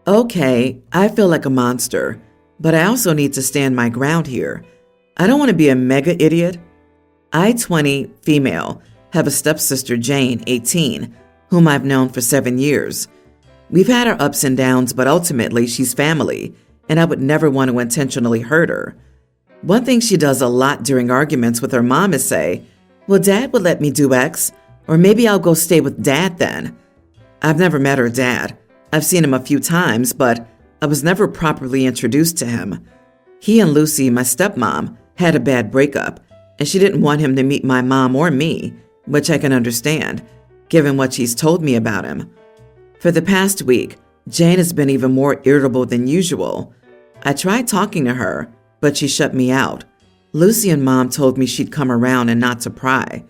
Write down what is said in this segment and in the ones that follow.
Okay, I feel like a monster, but I also need to stand my ground here. I don't want to be a mega idiot. I, 20, female, have a stepsister, Jane, 18, whom I've known for 7 years. We've had our ups and downs, but ultimately she's family, and I would never want to intentionally hurt her. One thing she does a lot during arguments with her mom is say, "Well, Dad would let me do X, or maybe I'll go stay with Dad then." I've never met her dad. I've seen him a few times, but I was never properly introduced to him. He and Lucy, my stepmom, had a bad breakup, and she didn't want him to meet my mom or me, which I can understand, given what she's told me about him. For the past week, Jane has been even more irritable than usual. I tried talking to her, but she shut me out. Lucy and Mom told me she'd come around and not to pry.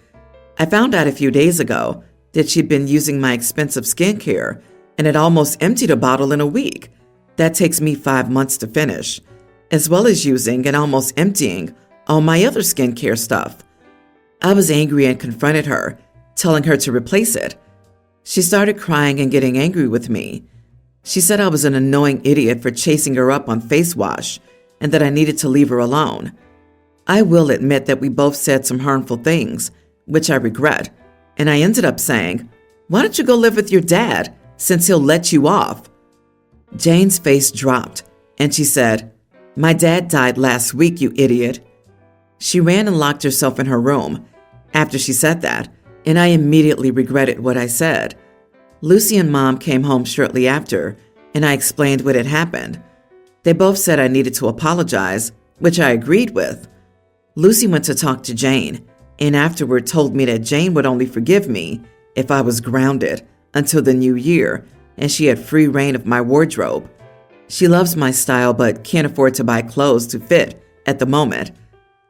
I found out a few days ago that she'd been using my expensive skincare and had almost emptied a bottle in a week. That takes me 5 months to finish, as well as using and almost emptying all my other skincare stuff. I was angry and confronted her, telling her to replace it. She started crying and getting angry with me. She said I was an annoying idiot for chasing her up on face wash and that I needed to leave her alone. I will admit that we both said some harmful things, which I regret, and I ended up saying, "Why don't you go live with your dad since he'll let you off?" Jane's face dropped, and she said, "My dad died last week, you idiot." She ran and locked herself in her room after she said that, and I immediately regretted what I said. Lucy and Mom came home shortly after, and I explained what had happened. They both said I needed to apologize, which I agreed with. Lucy went to talk to Jane, and afterward told me that Jane would only forgive me if I was grounded until the new year, and she had free reign of my wardrobe. She loves my style but can't afford to buy clothes to fit at the moment.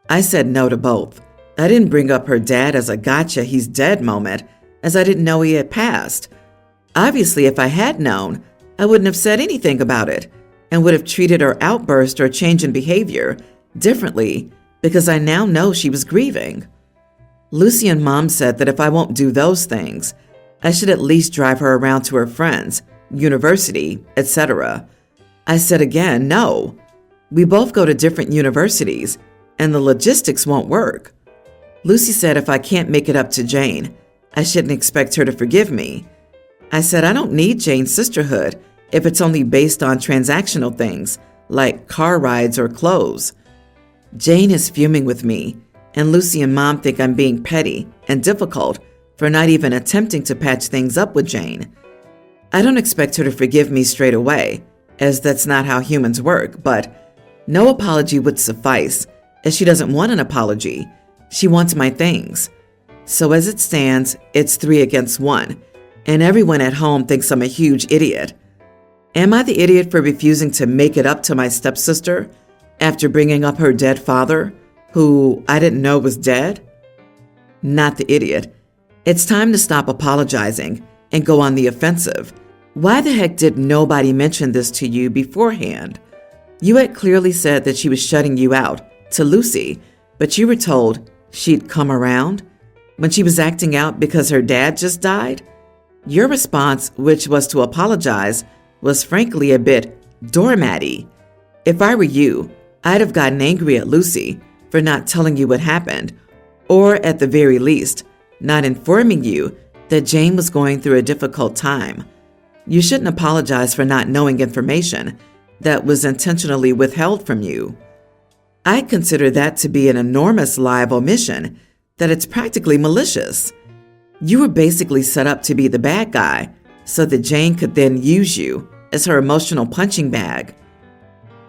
I said no to both. I didn't bring up her dad as a gotcha, he's dead moment, as I didn't know he had passed. Obviously, if I had known, I wouldn't have said anything about it and would have treated her outburst or change in behavior differently because I now know she was grieving. Lucy and Mom said that if I won't do those things, I should at least drive her around to her friends, university, etc. I said again, no. We both go to different universities, and the logistics won't work. Lucy said if I can't make it up to Jane, I shouldn't expect her to forgive me. I said I don't need Jane's sisterhood if it's only based on transactional things like car rides or clothes. Jane is fuming with me, and Lucy and Mom think I'm being petty and difficult for not even attempting to patch things up with Jane. I don't expect her to forgive me straight away, as that's not how humans work, but no apology would suffice, as she doesn't want an apology. She wants my things. So as it stands, it's 3 against 1, and everyone at home thinks I'm a huge idiot. Am I the idiot for refusing to make it up to my stepsister after bringing up her dead father, who I didn't know was dead? Not the idiot. It's time to stop apologizing and go on the offensive. Why the heck did nobody mention this to you beforehand? You had clearly said that she was shutting you out to Lucy, but you were told she'd come around when she was acting out because her dad just died? Your response, which was to apologize, was frankly a bit doormatty. If I were you, I'd have gotten angry at Lucy for not telling you what happened, or at the very least, not informing you that Jane was going through a difficult time. You shouldn't apologize for not knowing information that was intentionally withheld from you. I consider that to be an enormous lie of omission, that it's practically malicious. You were basically set up to be the bad guy so that Jane could then use you as her emotional punching bag.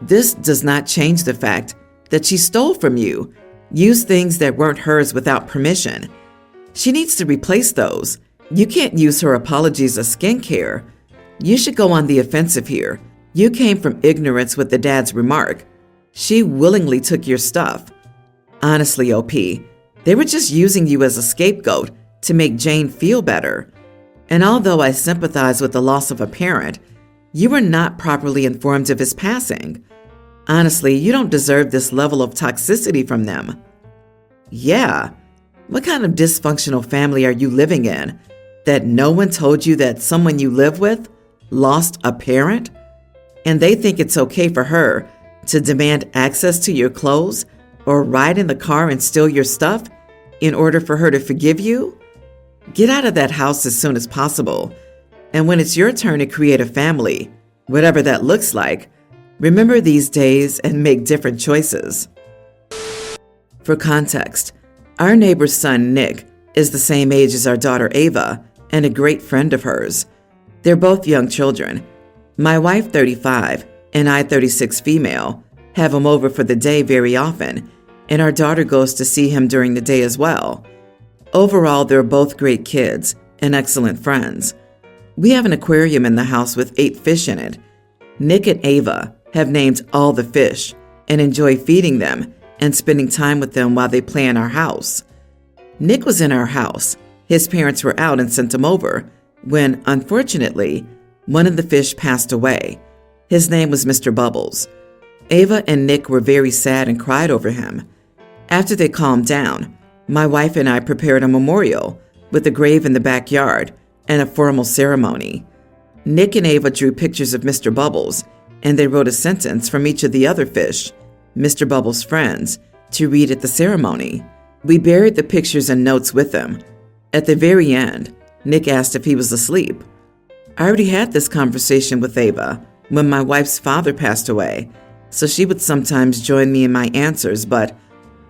This does not change the fact that she stole from you, used things that weren't hers without permission. She needs to replace those. You can't use her apologies as skincare. You should go on the offensive here. You came from ignorance with the dad's remark. She willingly took your stuff. Honestly, OP, they were just using you as a scapegoat to make Jane feel better. And although I sympathize with the loss of a parent, you were not properly informed of his passing. Honestly, you don't deserve this level of toxicity from them. Yeah. What kind of dysfunctional family are you living in that no one told you that someone you live with lost a parent? and they think it's okay for her to demand access to your clothes or ride in the car and steal your stuff in order for her to forgive you? Get out of that house as soon as possible. And when it's your turn to create a family, whatever that looks like, remember these days and make different choices. For context, our neighbor's son, Nick, is the same age as our daughter, Ava, and a great friend of hers. They're both young children. My wife, 35, and I, 36 female, have him over for the day very often, and our daughter goes to see him during the day as well. Overall, they're both great kids and excellent friends. We have an aquarium in the house with 8 fish in it. Nick and Ava have named all the fish and enjoy feeding them and spending time with them while they play in our house. Nick was in our house. His parents were out and sent him over when, unfortunately, one of the fish passed away. His name was Mr. Bubbles. Ava and Nick were very sad and cried over him. After they calmed down, my wife and I prepared a memorial with a grave in the backyard and a formal ceremony. Nick and Ava drew pictures of Mr. Bubbles, and they wrote a sentence from each of the other fish, Mr. Bubbles' friends, to read at the ceremony. We buried the pictures and notes with them. At the very end, Nick asked if he was asleep. I already had this conversation with Ava when my wife's father passed away, so she would sometimes join me in my answers, but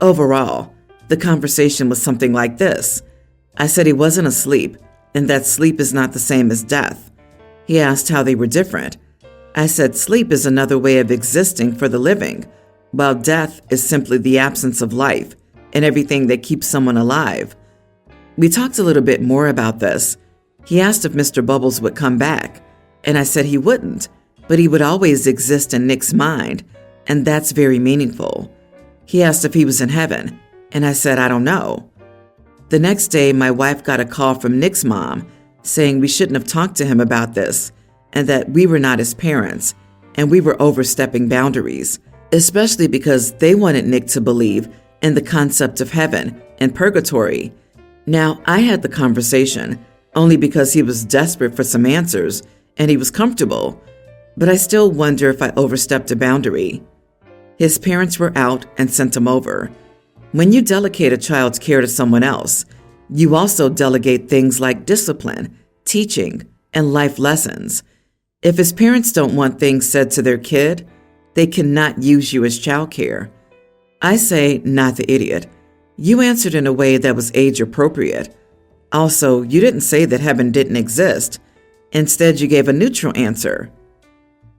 overall, the conversation was something like this. I said he wasn't asleep, and that sleep is not the same as death. He asked how they were different. I said sleep is another way of existing for the living, while death is simply the absence of life and everything that keeps someone alive. We talked a little bit more about this. He asked if Mr. Bubbles would come back, and I said he wouldn't, but he would always exist in Nick's mind, and that's very meaningful. He asked if he was in heaven, and I said I don't know. The next day, my wife got a call from Nick's mom saying we shouldn't have talked to him about this and that we were not his parents and we were overstepping boundaries, especially because they wanted Nick to believe in the concept of heaven and purgatory. Now, I had the conversation only because he was desperate for some answers and he was comfortable, but I still wonder if I overstepped a boundary. His parents were out and sent him over. When you delegate a child's care to someone else, you also delegate things like discipline, teaching, and life lessons. If his parents don't want things said to their kid, they cannot use you as childcare. I say, not the idiot. You answered in a way that was age appropriate. Also, you didn't say that heaven didn't exist. Instead, you gave a neutral answer.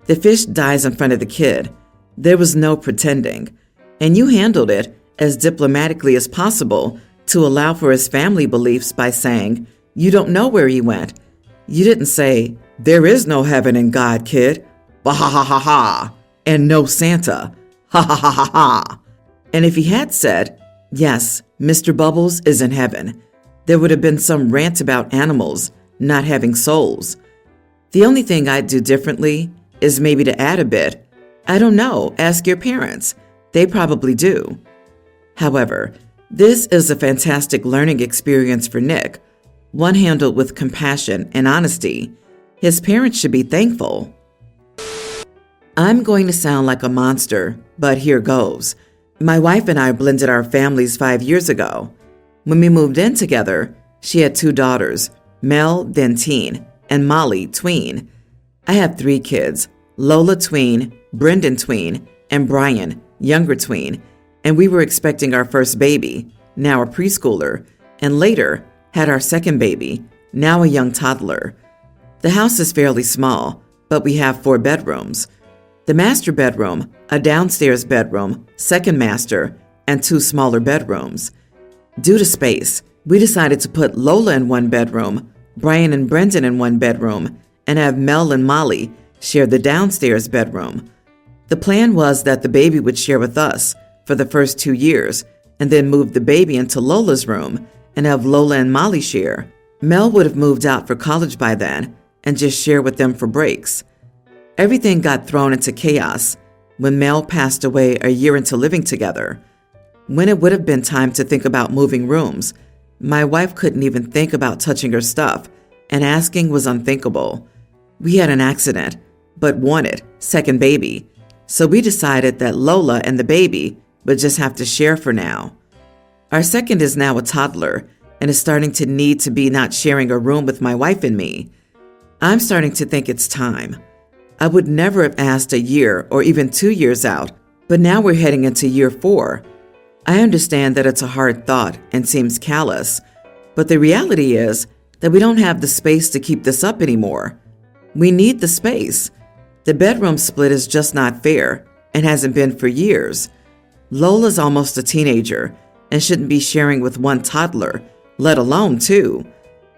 The fish dies in front of the kid. There was no pretending, and you handled it as diplomatically as possible to allow for his family beliefs by saying, you don't know where he went. You didn't say, there is no heaven and God, kid. Bah ha ha ha ha. And no Santa. Ha ha ha ha ha. And if he had said, yes, Mr. Bubbles is in heaven, there would have been some rant about animals not having souls. The only thing I'd do differently is maybe to add a bit. I don't know, ask your parents. They probably do. However, this is a fantastic learning experience for Nick, one handled with compassion and honesty. His parents should be thankful. I'm going to sound like a monster, but here goes. My wife and I blended our families 5 years ago. When we moved in together, she had 2 daughters, Mel, then teen, and Molly, tween. I have 3 kids, Lola, tween, Brendan, tween, and Brian, younger tween, and we were expecting our first baby, now a preschooler, and later had our second baby, now a young toddler. The house is fairly small, but we have 4 bedrooms. The master bedroom, a downstairs bedroom, second master, and 2 smaller bedrooms. Due to space, we decided to put Lola in one bedroom, Brian and Brendan in one bedroom, and have Mel and Molly share the downstairs bedroom. The plan was that the baby would share with us for the first 2 years and then move the baby into Lola's room and have Lola and Molly share. Mel would have moved out for college by then and just share with them for breaks. Everything got thrown into chaos when Mel passed away a year into living together. When it would have been time to think about moving rooms, my wife couldn't even think about touching her stuff, and asking was unthinkable. We had an accident. but wanted second baby. So we decided that Lola and the baby would just have to share for now. Our second is now a toddler and is starting to need to be not sharing a room with my wife and me. I'm starting to think it's time. I would never have asked a year or even 2 years out, but now we're heading into year 4. I understand that it's a hard thought and seems callous, but the reality is that we don't have the space to keep this up anymore. We need the space. The bedroom split is just not fair and hasn't been for years. Lola's almost a teenager and shouldn't be sharing with one toddler, let alone 2.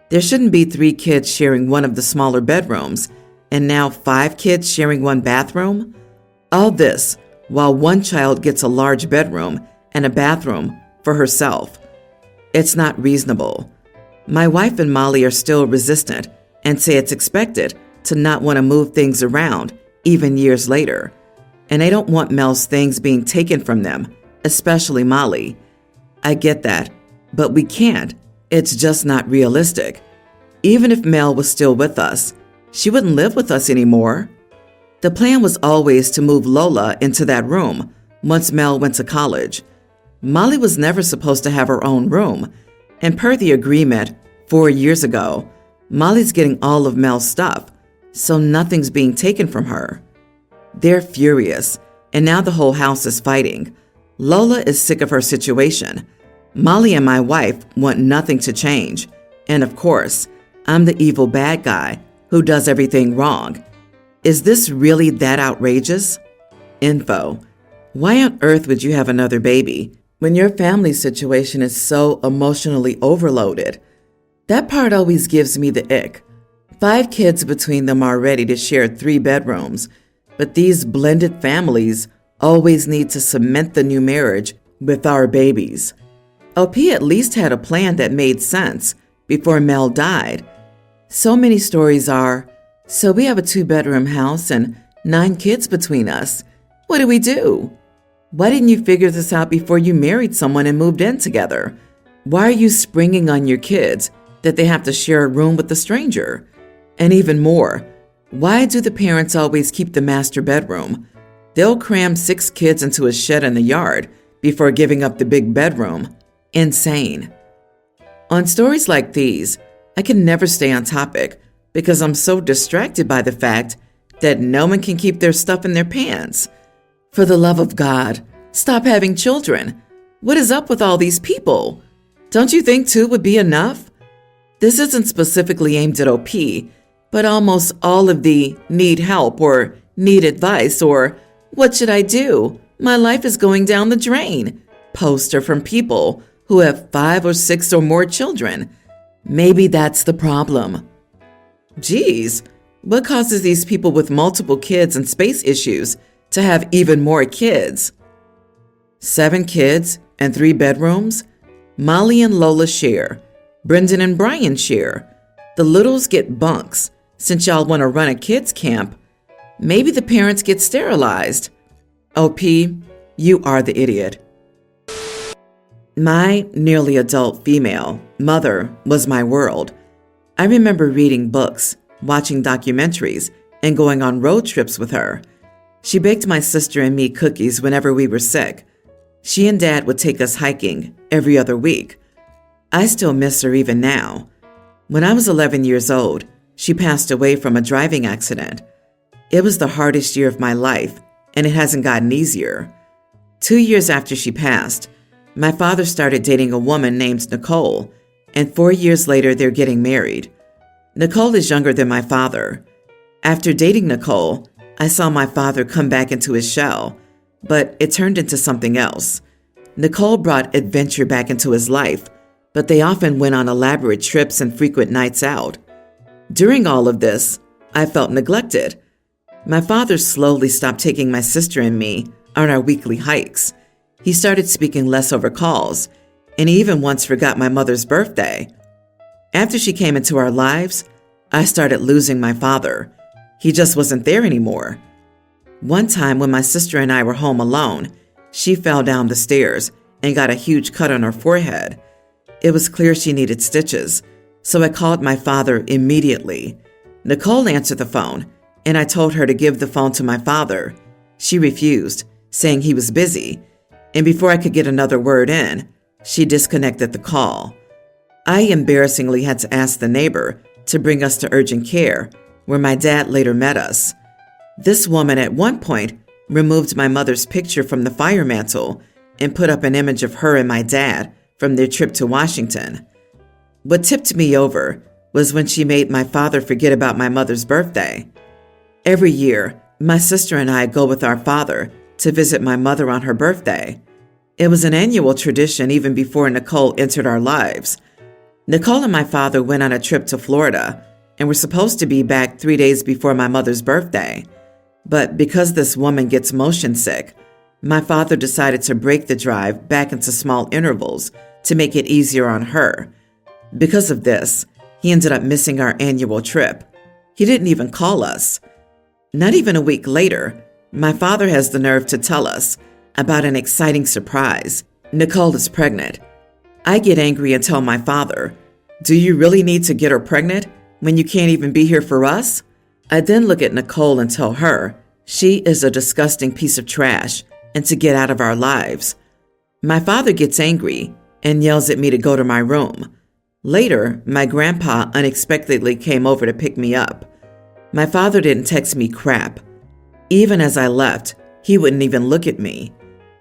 There shouldn't be 3 kids sharing one of the smaller bedrooms, and now 5 kids sharing one bathroom? All this while one child gets a large bedroom and a bathroom for herself. It's not reasonable. My wife and Molly are still resistant and say it's expected to not want to move things around even years later. And they don't want Mel's things being taken from them, especially Molly. I get that, but we can't. It's just not realistic. Even if Mel was still with us, she wouldn't live with us anymore. The plan was always to move Lola into that room once Mel went to college. Molly was never supposed to have her own room, and per the agreement 4 years ago, Molly's getting all of Mel's stuff, so nothing's being taken from her. They're furious, and now the whole house is fighting. Lola is sick of her situation. Molly and my wife want nothing to change, and of course, I'm the evil bad guy who does everything wrong. Is this really that outrageous? Info. Why on earth would you have another baby when your family situation is so emotionally overloaded? That part always gives me the ick. 5 kids between them are ready to share 3 bedrooms, but these blended families always need to cement the new marriage with our babies. OP at least had a plan that made sense before Mel died. So many stories are, so we have a 2-bedroom house and 9 kids between us. What do we do? Why didn't you figure this out before you married someone and moved in together? Why are you springing on your kids that they have to share a room with a stranger? And even more, why do the parents always keep the master bedroom? They'll cram 6 kids into a shed in the yard before giving up the big bedroom. Insane. On stories like these, I can never stay on topic because I'm so distracted by the fact that no one can keep their stuff in their pants. For the love of God, stop having children. What is up with all these people? Don't you think 2 would be enough? This isn't specifically aimed at OP, but almost all of the need help or need advice or what should I do? My life is going down the drain posts are from people who have 5 or 6 or more children. Maybe that's the problem. Geez, what causes these people with multiple kids and space issues to have even more kids? 7 kids and 3 bedrooms? Molly and Lola share. Brendan and Brian share. The littles get bunks. Since y'all want to run a kids camp, maybe the parents get sterilized. OP, you are the idiot. My nearly adult female mother was my world. I remember reading books, watching documentaries, and going on road trips with her. She baked my sister and me cookies whenever we were sick. She and Dad would take us hiking every other week. I still miss her even now. When I was 11 years old, she passed away from a driving accident. It was the hardest year of my life, and it hasn't gotten easier. 2 years after she passed, my father started dating a woman named Nicole, and 4 years later they're getting married. Nicole is younger than my father. After dating Nicole, I saw my father come back into his shell, but it turned into something else. Nicole brought adventure back into his life, but they often went on elaborate trips and frequent nights out. During all of this, I felt neglected. My father slowly stopped taking my sister and me on our weekly hikes. He started speaking less over calls, and he even once forgot my mother's birthday. After she came into our lives, I started losing my father. He just wasn't there anymore. One time when my sister and I were home alone, she fell down the stairs and got a huge cut on her forehead. It was clear she needed stitches, so I called my father immediately. Nicole answered the phone, and I told her to give the phone to my father. She refused, saying he was busy, and before I could get another word in, she disconnected the call. I embarrassingly had to ask the neighbor to bring us to urgent care, where my dad later met us. This woman at one point removed my mother's picture from the fire mantle and put up an image of her and my dad from their trip to Washington. What tipped me over was when she made my father forget about my mother's birthday. Every year, my sister and I go with our father to visit my mother on her birthday. It was an annual tradition even before Nicole entered our lives. Nicole and my father went on a trip to Florida and were supposed to be back 3 days before my mother's birthday. But because this woman gets motion sick, my father decided to break the drive back into small intervals to make it easier on her. Because of this, he ended up missing our annual trip. He didn't even call us. Not even a week later, my father has the nerve to tell us about an exciting surprise. Nicole is pregnant. I get angry and tell my father, "Do you really need to get her pregnant when you can't even be here for us?" I then look at Nicole and tell her she is a disgusting piece of trash and to get out of our lives. My father gets angry and yells at me to go to my room. Later, my grandpa unexpectedly came over to pick me up. My father didn't text me crap. Even as I left, he wouldn't even look at me.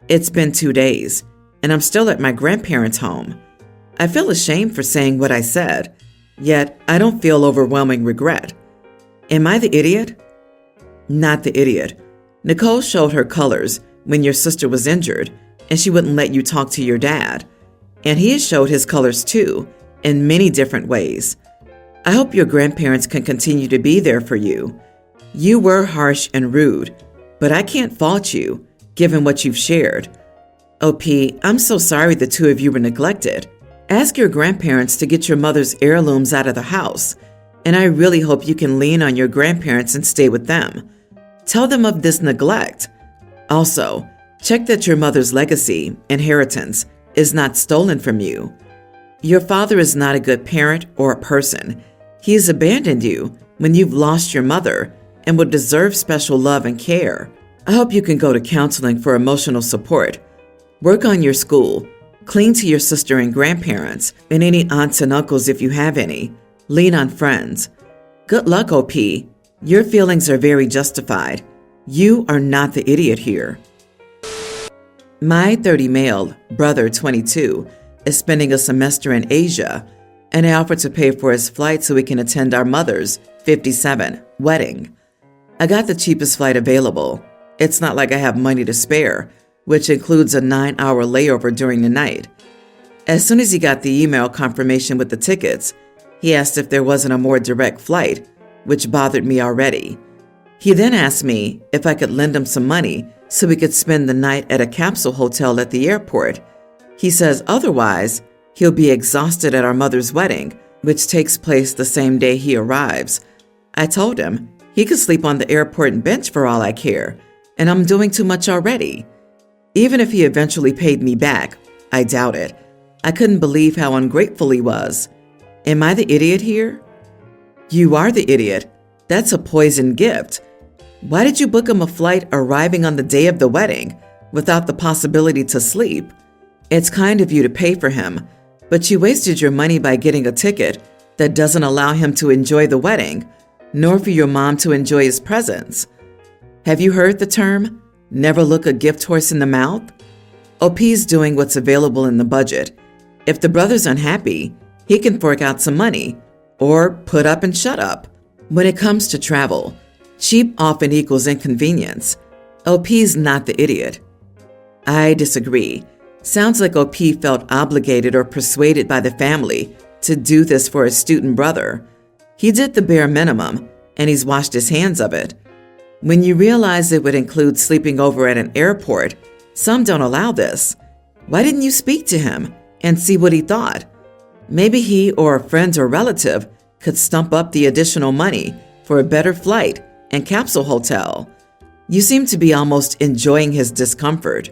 It's been 2 days, and I'm still at my grandparents' home. I feel ashamed for saying what I said, yet I don't feel overwhelming regret. Am I the idiot? Not the idiot. Nicole showed her colors when your sister was injured, and she wouldn't let you talk to your dad. And he has showed his colors too, in many different ways. I hope your grandparents can continue to be there for you. You were harsh and rude, but I can't fault you, given what you've shared. OP, I'm so sorry the two of you were neglected. Ask your grandparents to get your mother's heirlooms out of the house, and I really hope you can lean on your grandparents and stay with them. Tell them of this neglect. Also, check that your mother's legacy, inheritance, is not stolen from you. Your father is not a good parent or a person. He has abandoned you when you've lost your mother and would deserve special love and care. I hope you can go to counseling for emotional support. Work on your school. Cling to your sister and grandparents and any aunts and uncles if you have any. Lean on friends. Good luck, OP. Your feelings are very justified. You are not the idiot here. My 30 male brother, 22, is spending a semester in Asia, and I offered to pay for his flight so we can attend our mother's 57 wedding. I got the cheapest flight available. It's not like I have money to spare, which includes a 9-hour layover during the night. As soon as he got the email confirmation with the tickets, he asked if there wasn't a more direct flight, which bothered me already. He then asked me if I could lend him some money so we could spend the night at a capsule hotel at the airport. He says otherwise, he'll be exhausted at our mother's wedding, which takes place the same day he arrives. I told him he could sleep on the airport bench for all I care, and I'm doing too much already. Even if he eventually paid me back, I doubt it. I couldn't believe how ungrateful he was. Am I the idiot here? You are the idiot. That's a poisoned gift. Why did you book him a flight arriving on the day of the wedding without the possibility to sleep? It's kind of you to pay for him, but you wasted your money by getting a ticket that doesn't allow him to enjoy the wedding, nor for your mom to enjoy his presents. Have you heard the term, never look a gift horse in the mouth? OP's doing what's available in the budget. If the brother's unhappy, he can fork out some money, or put up and shut up. When it comes to travel, cheap often equals inconvenience. OP's not the idiot. I disagree. Sounds like OP felt obligated or persuaded by the family to do this for his student brother. He did the bare minimum, and he's washed his hands of it. When you realize it would include sleeping over at an airport, some don't allow this. Why didn't you speak to him and see what he thought? Maybe he or a friend or relative could stump up the additional money for a better flight and capsule hotel. You seem to be almost enjoying his discomfort.